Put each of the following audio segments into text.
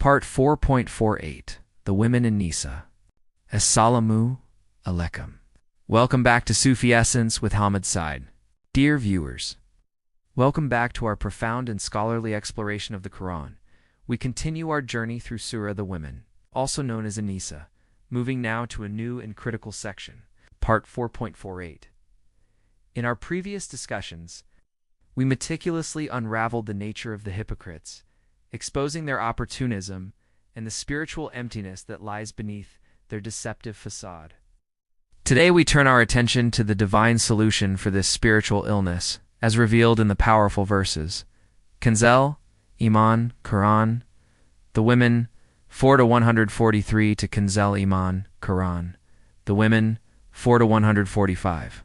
Part 4.48 The Women in Nisa. Assalamu alaikum. Welcome back to Sufi Essence with Hammad Syed. Dear viewers, welcome back to our profound and scholarly exploration of the Quran. We continue our journey through Surah the Women, also known as An-Nisa, moving now to a new and critical section, Part 4.48. In our previous discussions, we meticulously unraveled the nature of the hypocrites, exposing their opportunism and the spiritual emptiness that lies beneath their deceptive facade. Today we turn our attention to the divine solution for this spiritual illness, as revealed in the powerful verses. Kanzul Iman, Quran, the Women, 4-143 to Kanzul Iman, Quran, the Women, 4-145.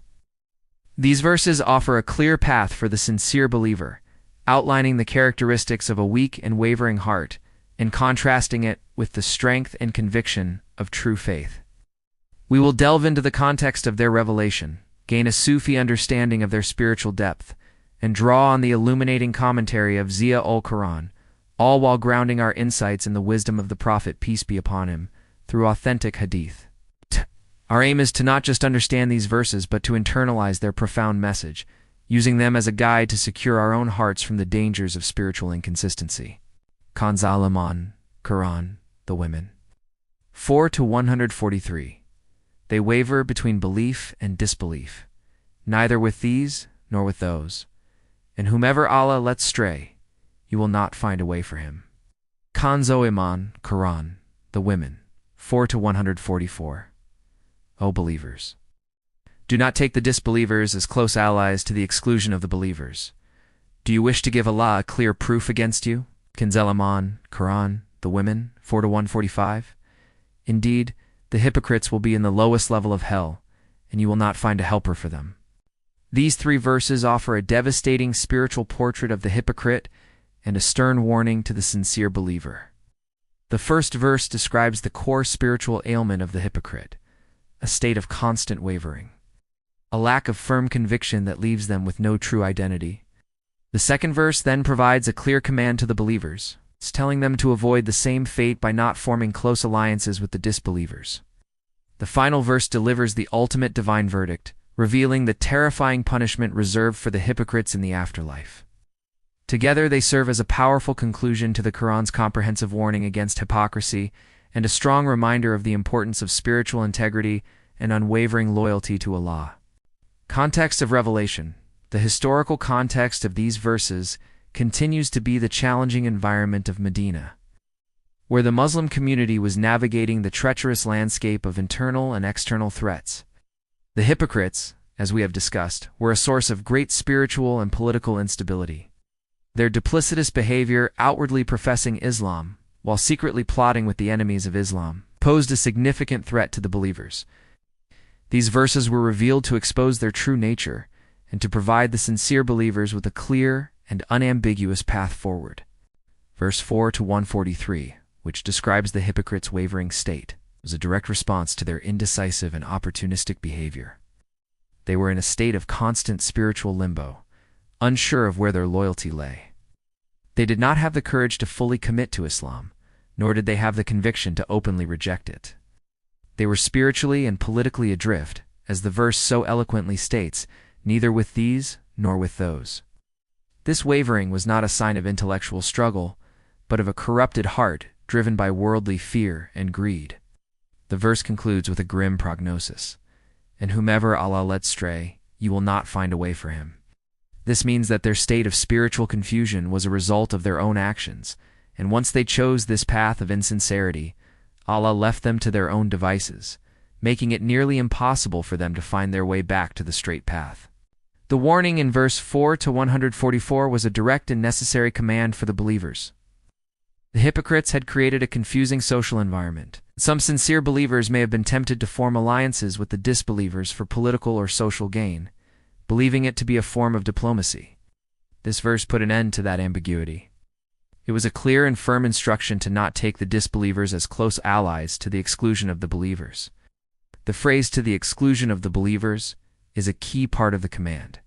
These verses offer a clear path for the sincere believer, outlining the characteristics of a weak and wavering heart and contrasting it with the strength and conviction of true faith. We will delve into the context of their revelation, gain a Sufi understanding of their spiritual depth, and draw on the illuminating commentary of Ziya ul-Quran, all while grounding our insights in the wisdom of the Prophet, peace be upon him, through authentic Hadith. Our aim is to not just understand these verses, but to internalize their profound message, using them as a guide to secure our own hearts from the dangers of spiritual inconsistency. Kanzul Iman, Quran, the Women. 4-143. They waver between belief and disbelief, neither with these nor with those. And whomever Allah lets stray, you will not find a way for him. Kanzul Iman, Quran, the Women. 4-144. O believers, do not take the disbelievers as close allies to the exclusion of the believers. Do you wish to give Allah a clear proof against you? Kanzul Iman, Quran, the Women, 4-145. Indeed, the hypocrites will be in the lowest level of hell, and you will not find a helper for them. These three verses offer a devastating spiritual portrait of the hypocrite and a stern warning to the sincere believer. The first verse describes the core spiritual ailment of the hypocrite, a state of constant wavering, a lack of firm conviction that leaves them with no true identity. The second verse then provides a clear command to the believers. It's telling them to avoid the same fate by not forming close alliances with the disbelievers. The final verse delivers the ultimate divine verdict, revealing the terrifying punishment reserved for the hypocrites in the afterlife. Together they serve as a powerful conclusion to the Quran's comprehensive warning against hypocrisy and a strong reminder of the importance of spiritual integrity and unwavering loyalty to Allah. Context of revelation. The historical context of these verses continues to be the challenging environment of Medina, where the Muslim community was navigating the treacherous landscape of internal and external threats. The hypocrites, as we have discussed, were a source of great spiritual and political instability. Their duplicitous behavior, outwardly professing Islam, while secretly plotting with the enemies of Islam, posed a significant threat to the believers. These verses were revealed to expose their true nature and to provide the sincere believers with a clear and unambiguous path forward. Verse 4-143, which describes the hypocrites' wavering state, was a direct response to their indecisive and opportunistic behavior. They were in a state of constant spiritual limbo, unsure of where their loyalty lay. They did not have the courage to fully commit to Islam, nor did they have the conviction to openly reject it. They were spiritually and politically adrift, as the verse so eloquently states, neither with these nor with those. This wavering was not a sign of intellectual struggle, but of a corrupted heart driven by worldly fear and greed. The verse concludes with a grim prognosis, and whomever Allah lets stray, you will not find a way for him. This means that their state of spiritual confusion was a result of their own actions, and once they chose this path of insincerity, Allah left them to their own devices, making it nearly impossible for them to find their way back to the straight path. The warning in verse 4-144 was a direct and necessary command for the believers. The hypocrites had created a confusing social environment. Some sincere believers may have been tempted to form alliances with the disbelievers for political or social gain, believing it to be a form of diplomacy. This verse put an end to that ambiguity. It was a clear and firm instruction to not take the disbelievers as close allies to the exclusion of the believers. The phrase "to the exclusion of the believers" is a key part of the command.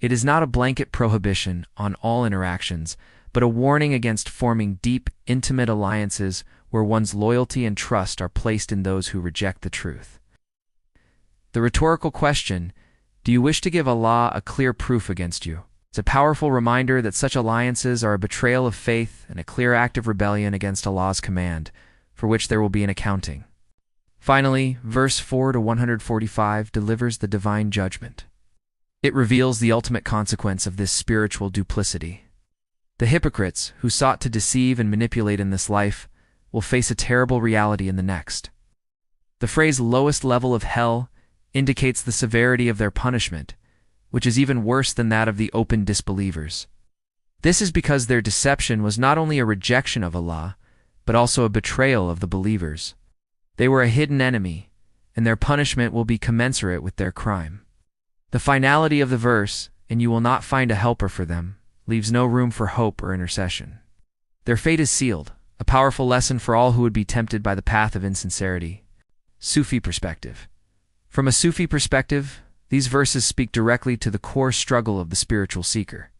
It is not a blanket prohibition on all interactions, but a warning against forming deep, intimate alliances where one's loyalty and trust are placed in those who reject the truth. The rhetorical question, do you wish to give Allah a clear proof against you? It's a powerful reminder that such alliances are a betrayal of faith and a clear act of rebellion against Allah's command, for which there will be an accounting. Finally, verse 4 to 145 delivers the divine judgment. It reveals the ultimate consequence of this spiritual duplicity. The hypocrites, who sought to deceive and manipulate in this life, will face a terrible reality in the next. The phrase lowest level of hell indicates the severity of their punishment, which is even worse than that of the open disbelievers. This is because their deception was not only a rejection of Allah, but also a betrayal of the believers. They were a hidden enemy, and their punishment will be commensurate with their crime. The finality of the verse, "and you will not find a helper for them," leaves no room for hope or intercession. Their fate is sealed, a powerful lesson for all who would be tempted by the path of insincerity. Sufi perspective. From a Sufi perspective, these verses speak directly to the core struggle of the spiritual seeker.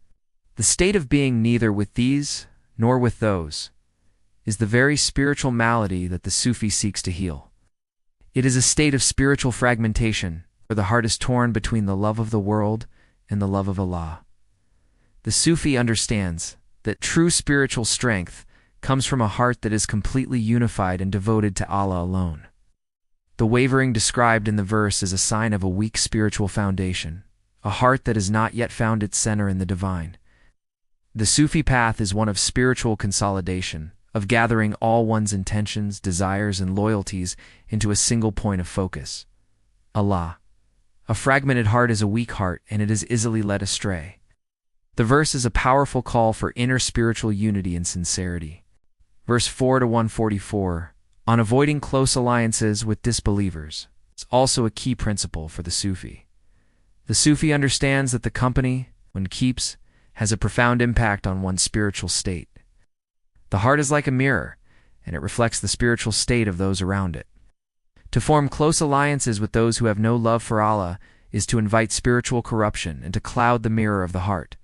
The state of being neither with these nor with those is the very spiritual malady that the Sufi seeks to heal. It is a state of spiritual fragmentation, where the heart is torn between the love of the world and the love of Allah. The Sufi understands that true spiritual strength comes from a heart that is completely unified and devoted to Allah alone. The wavering described in the verse is a sign of a weak spiritual foundation, a heart that has not yet found its center in the divine. The Sufi path is one of spiritual consolidation, of gathering all one's intentions, desires, and loyalties into a single point of focus: Allah. A fragmented heart is a weak heart, and it is easily led astray. The verse is a powerful call for inner spiritual unity and sincerity. Verse 4 to 144, on avoiding close alliances with disbelievers, is also a key principle for the Sufi. The Sufi understands that the company one keeps has a profound impact on one's spiritual state. The heart is like a mirror, and it reflects the spiritual state of those around it. To form close alliances with those who have no love for Allah is to invite spiritual corruption and to cloud the mirror of the heart.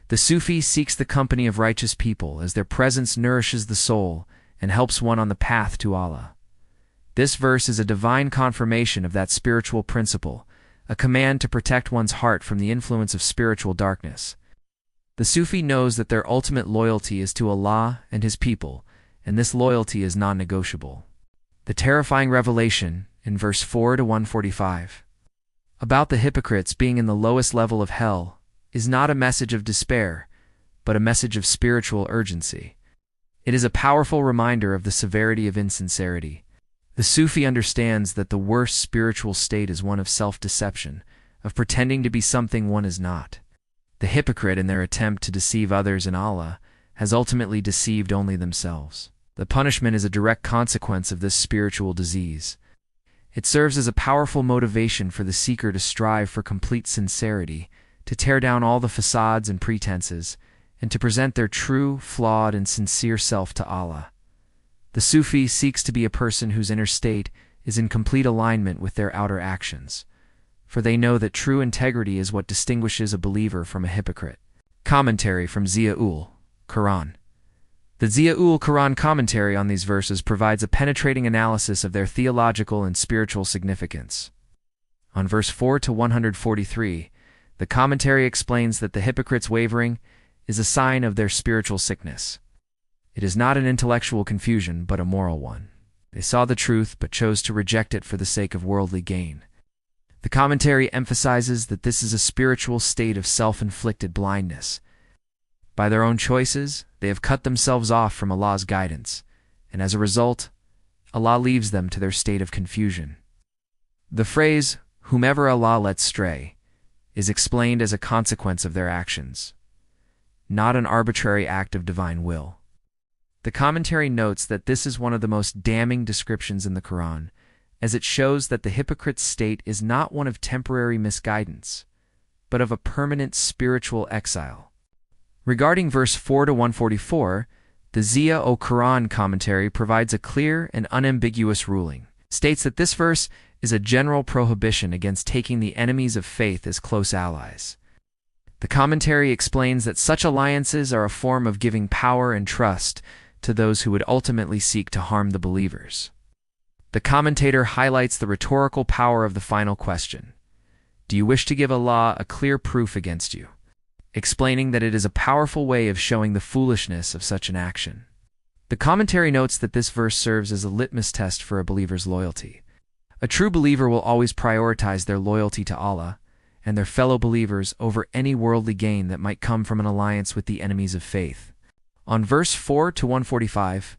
The Sufi seeks the company of righteous people as their presence nourishes the soul and helps one on the path to Allah. This verse is a divine confirmation of that spiritual principle, a command to protect one's heart from the influence of spiritual darkness. The Sufi knows that their ultimate loyalty is to Allah and His people, and this loyalty is non-negotiable. The terrifying revelation in verse 4 to 145 about the hypocrites being in the lowest level of hell is not a message of despair, but a message of spiritual urgency. It is a powerful reminder of the severity of insincerity. The Sufi understands that the worst spiritual state is one of self-deception, of pretending to be something one is not. The hypocrite, in their attempt to deceive others and Allah, has ultimately deceived only themselves. The punishment is a direct consequence of this spiritual disease. It serves as a powerful motivation for the seeker to strive for complete sincerity, to tear down all the facades and pretenses, and to present their true, flawed, and sincere self to Allah. The Sufi seeks to be a person whose inner state is in complete alignment with their outer actions, for they know that true integrity is what distinguishes a believer from a hypocrite. Commentary from Ziya-ul Quran. The Ziya-ul Quran commentary on these verses provides a penetrating analysis of their theological and spiritual significance. On verse 4 to 143, the commentary explains that the hypocrite's wavering is a sign of their spiritual sickness. It is not an intellectual confusion, but a moral one. They saw the truth, but chose to reject it for the sake of worldly gain. The commentary emphasizes that this is a spiritual state of self-inflicted blindness. By their own choices, they have cut themselves off from Allah's guidance, and as a result, Allah leaves them to their state of confusion. The phrase, "whomever Allah lets stray," is explained as a consequence of their actions, not an arbitrary act of divine will. The commentary notes that this is one of the most damning descriptions in the Quran, as it shows that the hypocrite's state is not one of temporary misguidance, but of a permanent spiritual exile. Regarding verse 4 to 144, the Ziya-ul Quran commentary provides a clear and unambiguous ruling. It states that this verse is a general prohibition against taking the enemies of faith as close allies. The commentary explains that such alliances are a form of giving power and trust to those who would ultimately seek to harm the believers. The commentator highlights the rhetorical power of the final question: do you wish to give Allah a clear proof against you? Explaining that it is a powerful way of showing the foolishness of such an action. The commentary notes that this verse serves as a litmus test for a believer's loyalty. A true believer will always prioritize their loyalty to Allah and their fellow believers over any worldly gain that might come from an alliance with the enemies of faith. On verse 4 to 145,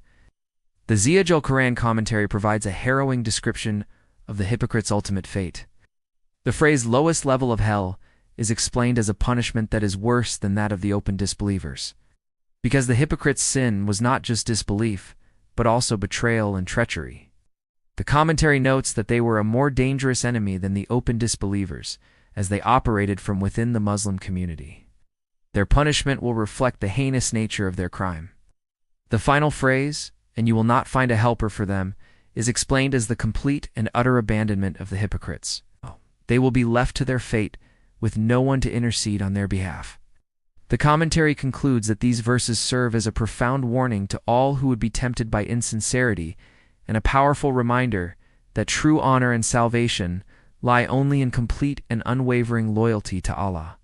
the Ziyaj al-Quran commentary provides a harrowing description of the hypocrite's ultimate fate. The phrase lowest level of hell is explained as a punishment that is worse than that of the open disbelievers, because the hypocrite's sin was not just disbelief, but also betrayal and treachery. The commentary notes that they were a more dangerous enemy than the open disbelievers, as they operated from within the Muslim community. Their punishment will reflect the heinous nature of their crime. The final phrase, "and you will not find a helper for them," is explained as the complete and utter abandonment of the hypocrites. They will be left to their fate with no one to intercede on their behalf. The commentary concludes that these verses serve as a profound warning to all who would be tempted by insincerity and a powerful reminder that true honor and salvation lie only in complete and unwavering loyalty to Allah.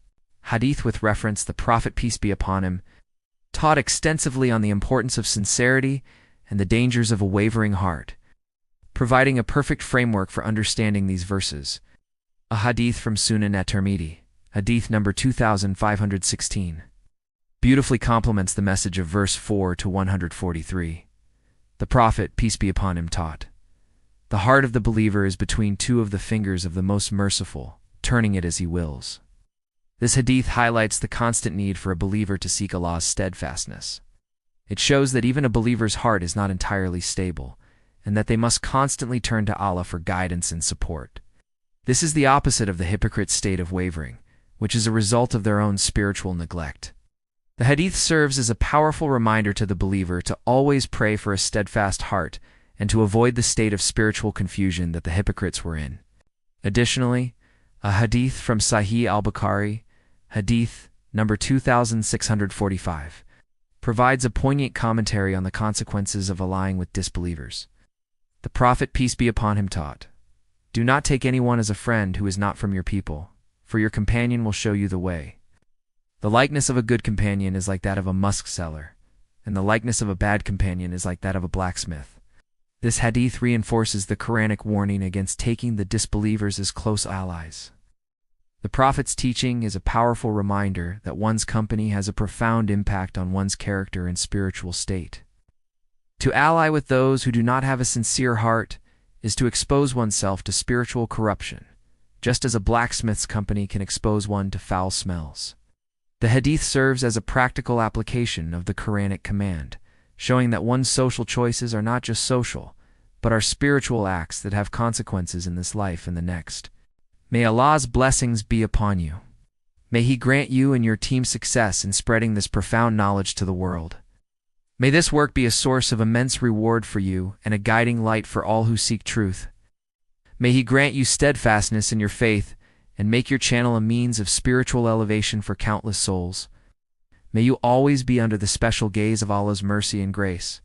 Hadith with reference, the Prophet, peace be upon him, taught extensively on the importance of sincerity and the dangers of a wavering heart, providing a perfect framework for understanding these verses. A hadith from Sunan at-Tirmidhi, hadith number 2516, beautifully complements the message of verse 4 to 143. The Prophet, peace be upon him, taught, "The heart of the believer is between two of the fingers of the Most Merciful, turning it as he wills." This hadith highlights the constant need for a believer to seek Allah's steadfastness. It shows that even a believer's heart is not entirely stable, and that they must constantly turn to Allah for guidance and support. This is the opposite of the hypocrite's state of wavering, which is a result of their own spiritual neglect. The hadith serves as a powerful reminder to the believer to always pray for a steadfast heart and to avoid the state of spiritual confusion that the hypocrites were in. Additionally, a hadith from Sahih al-Bukhari, hadith number 2645, provides a poignant commentary on the consequences of allying with disbelievers. The Prophet, peace be upon him, taught, "Do not take anyone as a friend who is not from your people, for your companion will show you the way. The likeness of a good companion is like that of a musk seller, and the likeness of a bad companion is like that of a blacksmith." This hadith reinforces the Quranic warning against taking the disbelievers as close allies. The Prophet's teaching is a powerful reminder that one's company has a profound impact on one's character and spiritual state. To ally with those who do not have a sincere heart is to expose oneself to spiritual corruption, just as a blacksmith's company can expose one to foul smells. The hadith serves as a practical application of the Quranic command, showing that one's social choices are not just social, but are spiritual acts that have consequences in this life and the next. May Allah's blessings be upon you. May He grant you and your team success in spreading this profound knowledge to the world. May this work be a source of immense reward for you and a guiding light for all who seek truth. May He grant you steadfastness in your faith and make your channel a means of spiritual elevation for countless souls. May you always be under the special gaze of Allah's mercy and grace.